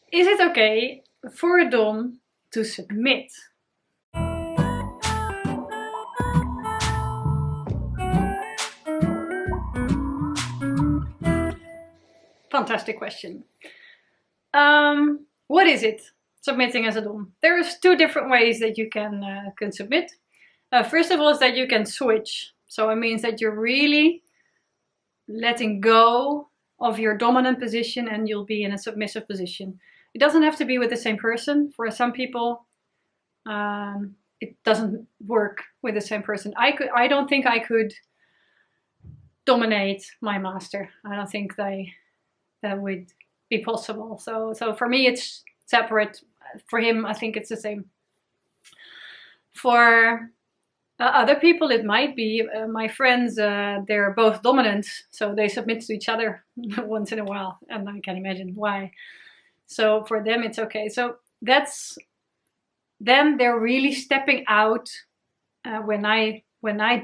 Is it okay for a dom to submit? Fantastic question. What is it, submitting as a dom? There's two different ways that you can submit. First of all is that you can switch. So it means that you're really letting go of your dominant position and you'll be in a submissive position. It doesn't have to be with the same person. For some people, it doesn't work with the same person. I don't think I could dominate my master. I don't think that would be possible. So for me, it's separate. For him, I think it's the same. For other people, it might be. My friends, they're both dominant, so they submit to each other once in a while, and I can imagine why. So for them, it's okay. So then they're really stepping out. When I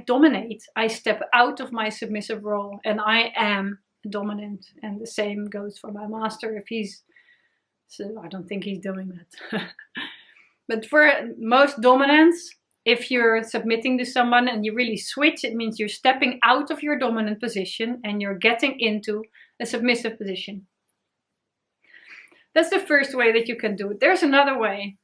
dominate, I step out of my submissive role, and I am dominant. And the same goes for my master. So I don't think he's doing that. But for most dominants, if you're submitting to someone and you really switch, it means you're stepping out of your dominant position and you're getting into a submissive position. That's the first way that you can do it. There's another way.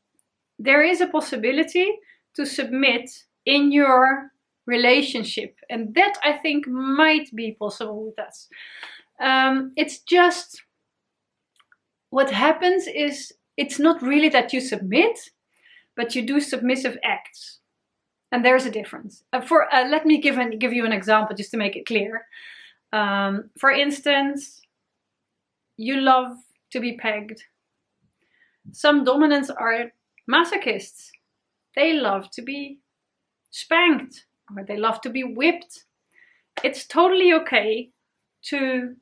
There is a possibility to submit in your relationship, and that I think might be possible with us. It's just what happens is it's not really that you submit, but you do submissive acts. And there's a difference. Let me give you an example just to make it clear. For instance, you love to be pegged. Some dominants are masochists. They love to be spanked or they love to be whipped. It's totally okay to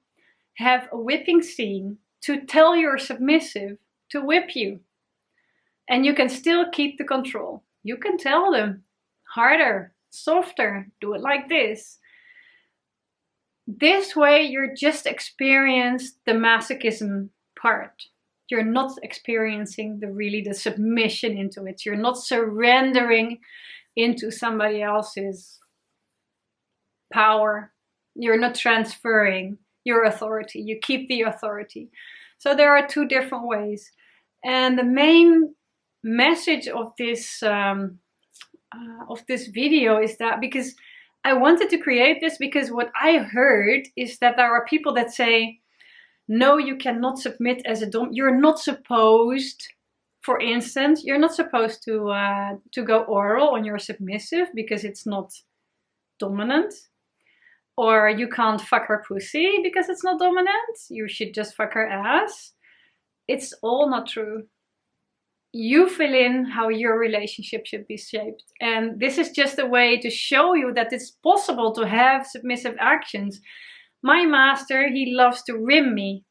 have a whipping scene, to tell your submissive to whip you. And you can still keep the control. You can tell them, harder, softer, do it like this. This way you're just experiencing the masochism part. You're not experiencing the submission into it. You're not surrendering into somebody else's power. You're not transferring your authority. You keep the authority. So there are two different ways. And the main message of this video is that, because I wanted to create this, because what I heard is that there are people that say, no, you cannot submit as a dom. You're not supposed, for instance, you're not supposed to go oral on your submissive because it's not dominant. Or you can't fuck her pussy because it's not dominant. You should just fuck her ass. It's all not true. You fill in how your relationship should be shaped. And this is just a way to show you that it's possible to have submissive actions. My master, he loves to rim me.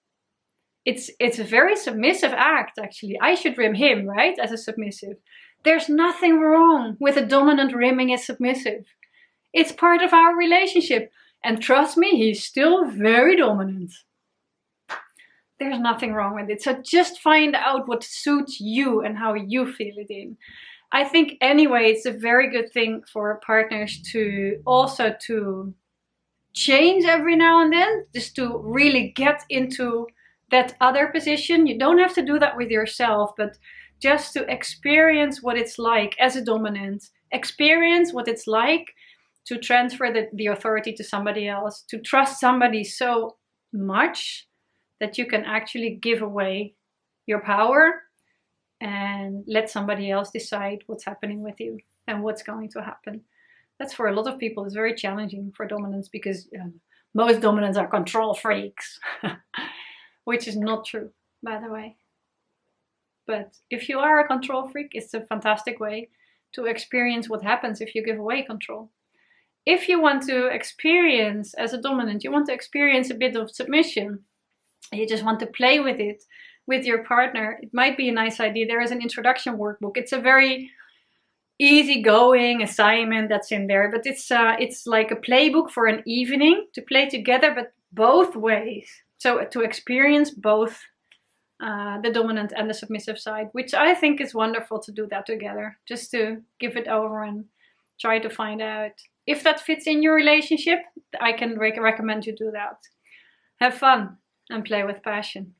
It's a very submissive act, actually. I should rim him, right, as a submissive. There's nothing wrong with a dominant rimming a submissive. It's part of our relationship. And trust me, he's still very dominant. There's nothing wrong with it. So just find out what suits you and how you feel it in. I think anyway, it's a very good thing for partners to also to change every now and then, just to really get into that other position. You don't have to do that with yourself, but just to experience what it's like as a dominant, experience what it's like to transfer the authority to somebody else, to trust somebody so much that you can actually give away your power and let somebody else decide what's happening with you and what's going to happen. That's for a lot of people, it's very challenging for dominants, because most dominants are control freaks, which is not true, by the way. But if you are a control freak, it's a fantastic way to experience what happens if you give away control. If you want to experience, as a dominant, you want to experience a bit of submission, you just want to play with it with your partner, it might be a nice idea. There is an introduction workbook. It's a very easygoing assignment that's in there, but it's like a playbook for an evening to play together, but both ways. So to experience both the dominant and the submissive side, which I think is wonderful to do that together, just to give it over and try to find out if that fits in your relationship. I can recommend you do that. Have fun and play with passion.